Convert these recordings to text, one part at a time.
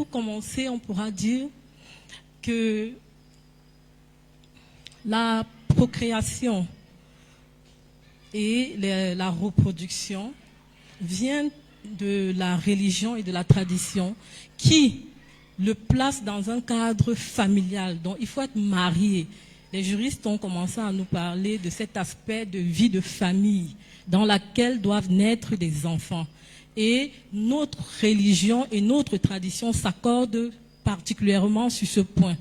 pour commencer, on pourra dire que la procréation et la reproduction viennent de la religion et de la tradition qui le place dans un cadre familial. Donc il faut être marié. Les juristes ont commencé à nous parler de cet aspect de vie de famille dans laquelle doivent naître des enfants. Et notre religion et notre tradition s'accordent particulièrement sur ce point,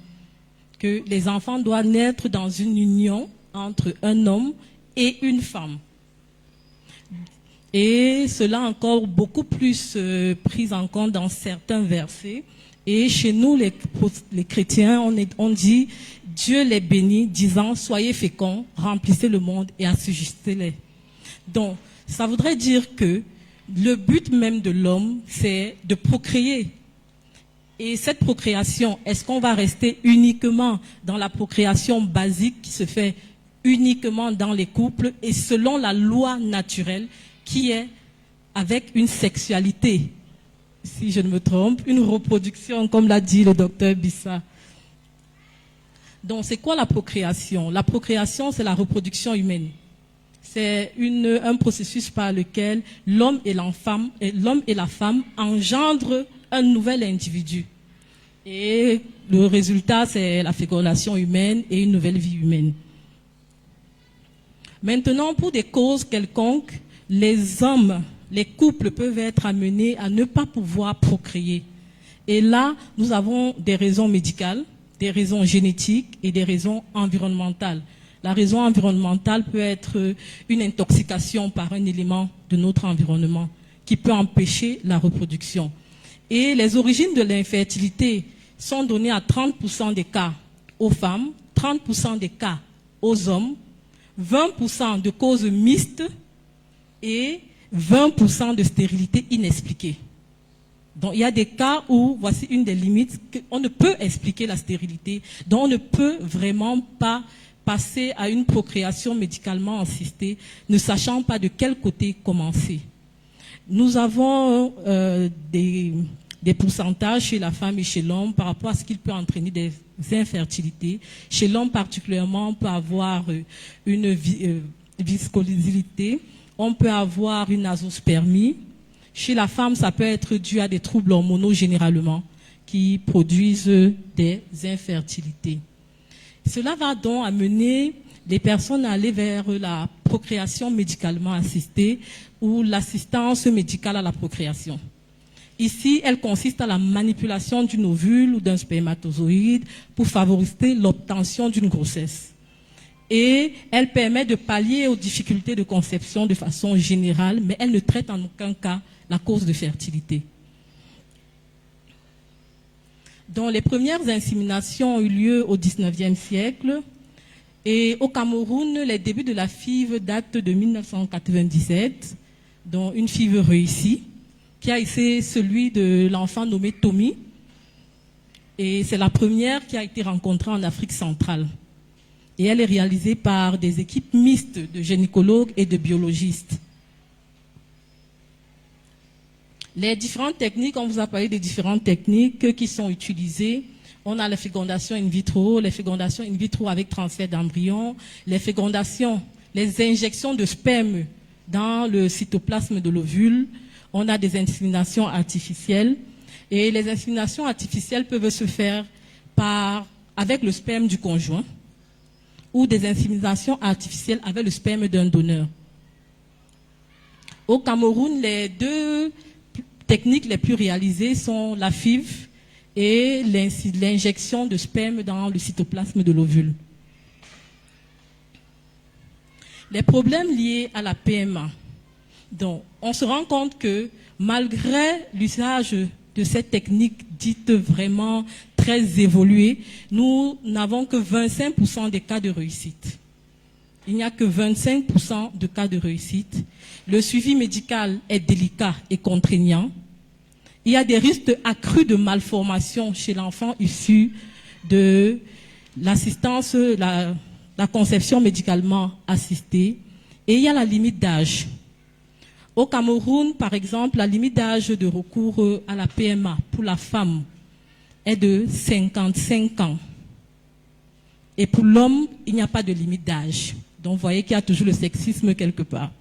que les enfants doivent naître dans une union entre un homme et une femme. Et cela encore beaucoup plus pris en compte dans certains versets. Et chez nous, les chrétiens, on dit « Dieu les bénit, disant « Soyez féconds, remplissez le monde et assujettissez-les ». Donc, ça voudrait dire que le but même de l'homme, c'est de procréer. Et cette procréation, est-ce qu'on va rester uniquement dans la procréation basique qui se fait uniquement dans les couples et selon la loi naturelle qui est avec une sexualité, si je ne me trompe, une reproduction, comme l'a dit le docteur Bissa. Donc, c'est quoi la procréation? La procréation, c'est la reproduction humaine. C'est un processus par lequel l'homme et la femme engendrent un nouvel individu. Et le résultat, c'est la fécondation humaine et une nouvelle vie humaine. Maintenant, pour des causes quelconques, les hommes, les couples peuvent être amenés à ne pas pouvoir procréer. Et là, nous avons des raisons médicales, des raisons génétiques et des raisons environnementales. La raison environnementale peut être une intoxication par un élément de notre environnement qui peut empêcher la reproduction. Et les origines de l'infertilité sont données à 30% des cas aux femmes, 30% des cas aux hommes, 20% de causes mixtes et 20% de stérilité inexpliquée. Donc il y a des cas où, voici une des limites, on ne peut expliquer la stérilité, donc on ne peut vraiment pas passer à une procréation médicalement assistée, ne sachant pas de quel côté commencer. Nous avons des pourcentages chez la femme et chez l'homme par rapport à ce qu'il peut entraîner des infertilités. Chez l'homme particulièrement, on peut avoir une viscosité, on peut avoir une azospermie. Chez la femme, ça peut être dû à des troubles hormonaux généralement qui produisent des infertilités. Cela va donc amener les personnes à aller vers la procréation médicalement assistée ou l'assistance médicale à la procréation. Ici, elle consiste à la manipulation d'une ovule ou d'un spermatozoïde pour favoriser l'obtention d'une grossesse. Et elle permet de pallier aux difficultés de conception de façon générale, mais elle ne traite en aucun cas la cause de fertilité. Donc, les premières inséminations ont eu lieu au XIXe siècle. Et au Cameroun, les débuts de la FIV datent de 1997, dont une FIV réussie, qui a été celui de l'enfant nommé Tommy. Et c'est la première qui a été rencontrée en Afrique centrale. Et elle est réalisée par des équipes mixtes de gynécologues et de biologistes. Les différentes techniques, on vous a parlé des différentes techniques qui sont utilisées. On a la fécondation in vitro avec transfert d'embryon, les fécondations, les injections de sperme dans le cytoplasme de l'ovule. On a des inséminations artificielles. Et les inséminations artificielles peuvent se faire avec le sperme du conjoint ou des inséminations artificielles avec le sperme d'un donneur. Au Cameroun, les deux techniques les plus réalisées sont la FIV et l'injection de sperme dans le cytoplasme de l'ovule. Les problèmes liés à la PMA. Donc, on se rend compte que malgré l'usage de cette technique dite vraiment très évoluée, nous n'avons que 25% des cas de réussite. Il n'y a que 25% de cas de réussite. Le suivi médical est délicat et contraignant. Il y a des risques accrus de malformation chez l'enfant issu de l'assistance, la conception médicalement assistée. Et il y a la limite d'âge. Au Cameroun, par exemple, la limite d'âge de recours à la PMA pour la femme est de 55 ans. Et pour l'homme, il n'y a pas de limite d'âge. Donc, vous voyez qu'il y a toujours le sexisme quelque part.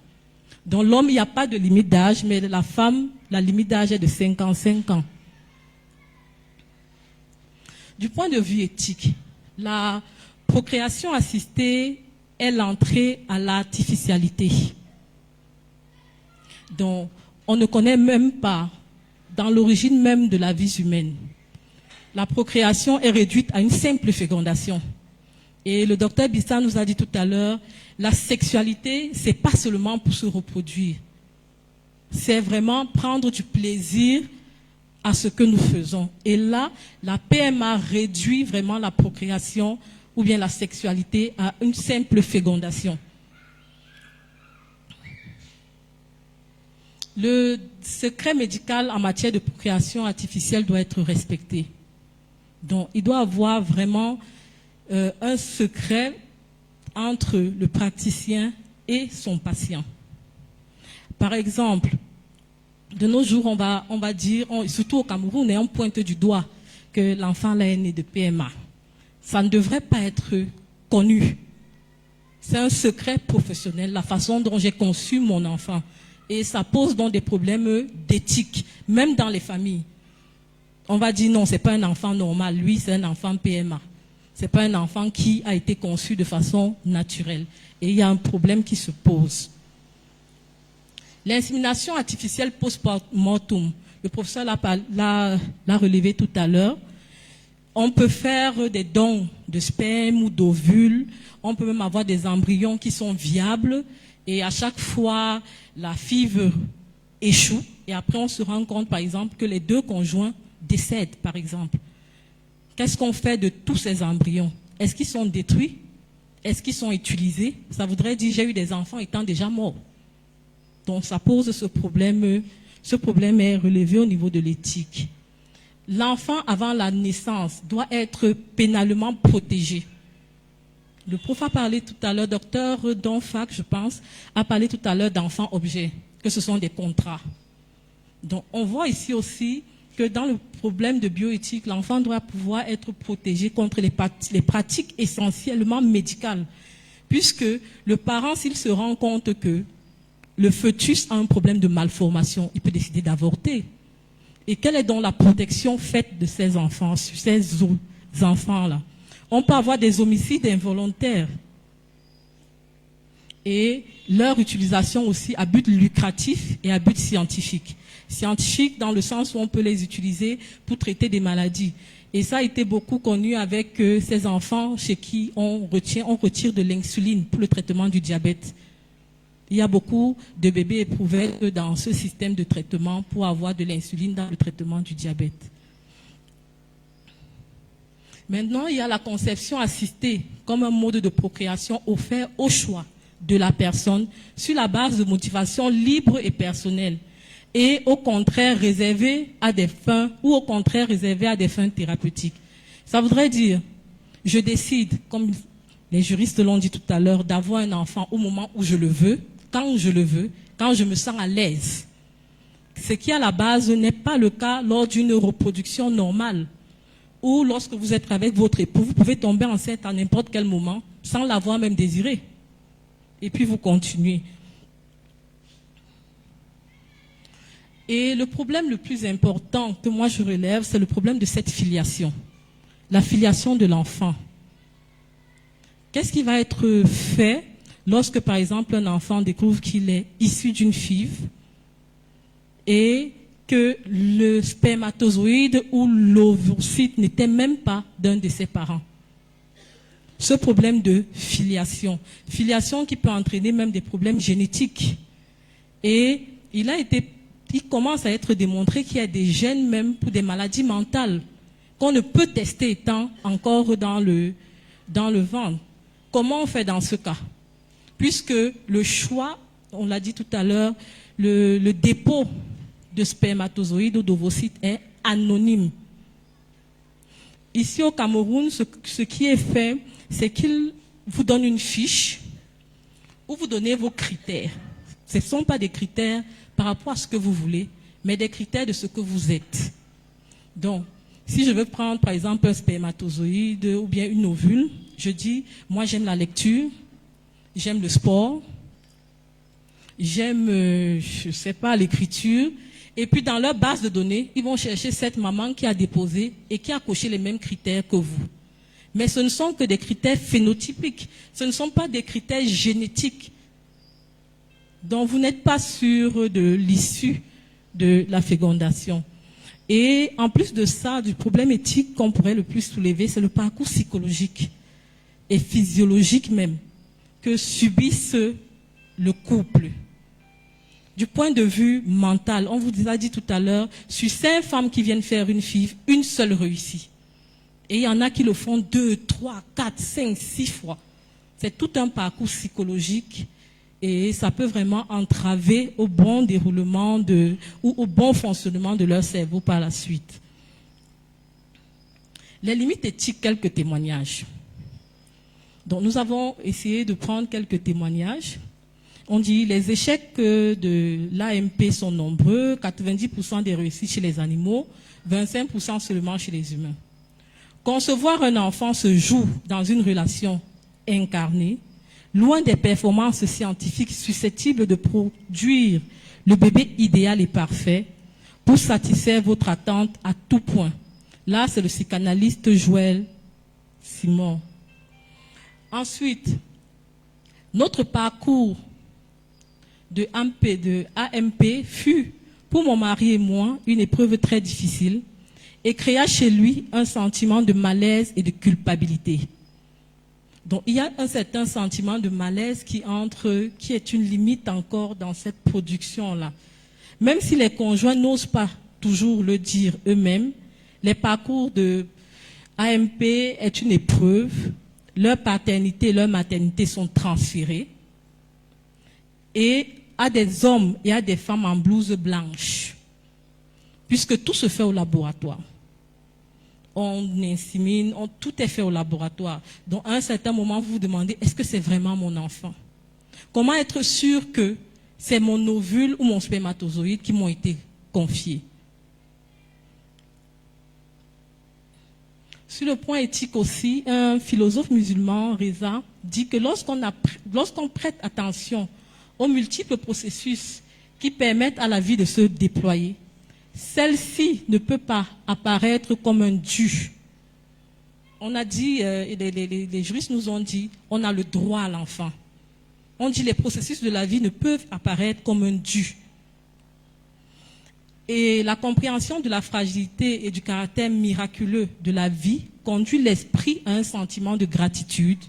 Dans l'homme, il n'y a pas de limite d'âge, mais la femme, la limite d'âge est de 55 ans. Du point de vue éthique, la procréation assistée est l'entrée à l'artificialité. Donc, on ne connaît même pas, dans l'origine même de la vie humaine, la procréation est réduite à une simple fécondation. Et le docteur Bissa nous a dit tout à l'heure, la sexualité, c'est pas seulement pour se reproduire. C'est vraiment prendre du plaisir à ce que nous faisons. Et là, la PMA réduit vraiment la procréation ou bien la sexualité à une simple fécondation. Le secret médical en matière de procréation artificielle doit être respecté. Donc, il doit y avoir vraiment un secret entre le praticien et son patient. Par exemple, de nos jours, on va dire, surtout au Cameroun, on pointe du doigt que l'enfant là est né de PMA. Ça ne devrait pas être connu. C'est un secret professionnel, la façon dont j'ai conçu mon enfant. Et ça pose donc des problèmes d'éthique, même dans les familles. On va dire non, c'est pas un enfant normal, lui c'est un enfant PMA. C'est pas un enfant qui a été conçu de façon naturelle. Et il y a un problème qui se pose. L'insémination artificielle post-mortem, le professeur l'a relevé tout à l'heure. On peut faire des dons de sperme ou d'ovules. On peut même avoir des embryons qui sont viables. Et à chaque fois, la FIV échoue. Et après, on se rend compte, par exemple, que les deux conjoints décèdent, par exemple. Qu'est-ce qu'on fait de tous ces embryons? Est-ce qu'ils sont détruits? Est-ce qu'ils sont utilisés? Ça voudrait dire j'ai eu des enfants étant déjà morts. Donc ça pose ce problème. Ce problème est relevé au niveau de l'éthique. L'enfant avant la naissance doit être pénalement protégé. Le prof a parlé tout à l'heure, docteur Donfac, je pense, a parlé tout à l'heure d'enfants objets, que ce sont des contrats. Donc on voit ici aussi que dans le problème de bioéthique, l'enfant doit pouvoir être protégé contre les pratiques essentiellement médicales. Puisque le parent, s'il se rend compte que le fœtus a un problème de malformation, il peut décider d'avorter. Et quelle est donc la protection faite de ces enfants, ces enfants-là? On peut avoir des homicides involontaires. Et leur utilisation aussi à but lucratif et à but scientifique. Scientifique dans le sens où on peut les utiliser pour traiter des maladies. Et ça a été beaucoup connu avec ces enfants chez qui on retire de l'insuline pour le traitement du diabète. Il y a beaucoup de bébés éprouvettes dans ce système de traitement pour avoir de l'insuline dans le traitement du diabète. Maintenant, il y a la conception assistée comme un mode de procréation offert au choix de la personne sur la base de motivations libres et personnelles et au contraire réservé à des fins thérapeutiques. Ça voudrait dire, je décide, comme les juristes l'ont dit tout à l'heure, d'avoir un enfant au moment où je le veux, quand je me sens à l'aise. Ce qui à la base n'est pas le cas lors d'une reproduction normale, ou lorsque vous êtes avec votre époux, vous pouvez tomber enceinte à n'importe quel moment, sans l'avoir même désiré. Et puis vous continuez. Et le problème le plus important que moi je relève, c'est le problème de cette filiation. La filiation de l'enfant. Qu'est-ce qui va être fait lorsque, par exemple, un enfant découvre qu'il est issu d'une FIV et que le spermatozoïde ou l'ovocyte n'était même pas d'un de ses parents? Ce problème de filiation qui peut entraîner même des problèmes génétiques. Et il commence à être démontré qu'il y a des gènes même pour des maladies mentales qu'on ne peut tester étant encore dans le ventre. Comment on fait dans ce cas? Puisque le choix, on l'a dit tout à l'heure, le dépôt de spermatozoïdes ou d'ovocytes est anonyme. Ici au Cameroun, ce qui est fait, c'est qu'il vous donne une fiche où vous donnez vos critères. Ce ne sont pas des critères par rapport à ce que vous voulez, mais des critères de ce que vous êtes. Donc, Si je veux prendre par exemple un spermatozoïde ou bien une ovule, je dis, moi j'aime la lecture, j'aime le sport, j'aime, je ne sais pas, l'écriture. Et puis dans leur base de données, ils vont chercher cette maman qui a déposé et qui a coché les mêmes critères que vous. Mais ce ne sont que des critères phénotypiques, ce ne sont pas des critères génétiques. Donc vous n'êtes pas sûr de l'issue de la fécondation. Et en plus de ça, du problème éthique qu'on pourrait le plus soulever, c'est le parcours psychologique et physiologique même que subissent le couple. Du point de vue mental, on vous a dit tout à l'heure, sur 5 femmes qui viennent faire une FIV, une seule réussit. Et il y en a qui le font 2, 3, 4, 5, 6 fois. C'est tout un parcours psychologique et ça peut vraiment entraver au bon déroulement ou au bon fonctionnement de leur cerveau par la suite. Les limites éthiques, quelques témoignages. Donc nous avons essayé de prendre quelques témoignages. On dit les échecs de l'AMP sont nombreux, 90% des réussites chez les animaux, 25% seulement chez les humains. Concevoir un enfant se joue dans une relation incarnée, loin des performances scientifiques susceptibles de produire le bébé idéal et parfait pour satisfaire votre attente à tout point. Là, c'est le psychanalyste Joël Simon. Ensuite, notre parcours de AMP fut, pour mon mari et moi, une épreuve très difficile et créa chez lui un sentiment de malaise et de culpabilité. Donc, il y a un certain sentiment de malaise qui est une limite encore dans cette production-là. Même si les conjoints n'osent pas toujours le dire eux-mêmes, les parcours de AMP est une épreuve, leur paternité et leur maternité sont transférées, et à des hommes et à des femmes en blouse blanche, puisque tout se fait au laboratoire. On insémine, tout est fait au laboratoire. Donc à un certain moment, vous vous demandez, est-ce que c'est vraiment mon enfant? Comment être sûr que c'est mon ovule ou mon spermatozoïde qui m'ont été confiés? Sur le point éthique aussi, un philosophe musulman, Reza, dit que lorsqu'on prête attention aux multiples processus qui permettent à la vie de se déployer, celle-ci ne peut pas apparaître comme un dû. On a dit, les juristes nous ont dit, on a le droit à l'enfant. On dit les processus de la vie ne peuvent apparaître comme un dû. Et la compréhension de la fragilité et du caractère miraculeux de la vie conduit l'esprit à un sentiment de gratitude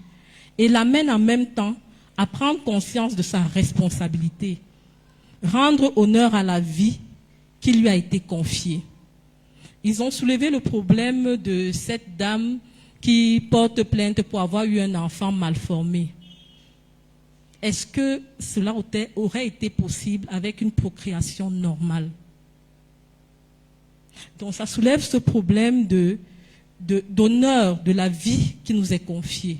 et l'amène en même temps à prendre conscience de sa responsabilité, rendre honneur à la vie qui lui a été confiée. Ils ont soulevé le problème de cette dame qui porte plainte pour avoir eu un enfant mal formé. Est-ce que cela aurait été possible avec une procréation normale? Donc ça soulève ce problème d'honneur de la vie qui nous est confiée.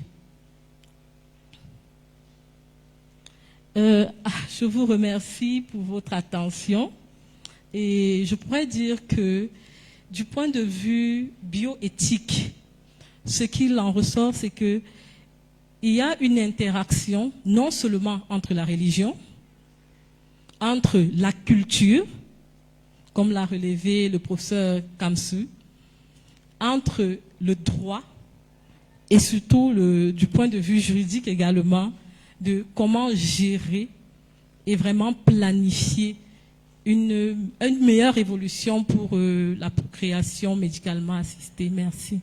Je vous remercie pour votre attention et je pourrais dire que du point de vue bioéthique, ce qu'il en ressort, c'est qu'il y a une interaction non seulement entre la religion, entre la culture, comme l'a relevé le professeur Kamsu, entre le droit et surtout du point de vue juridique également, de comment gérer et vraiment planifier une meilleure évolution pour la procréation médicalement assistée. Merci.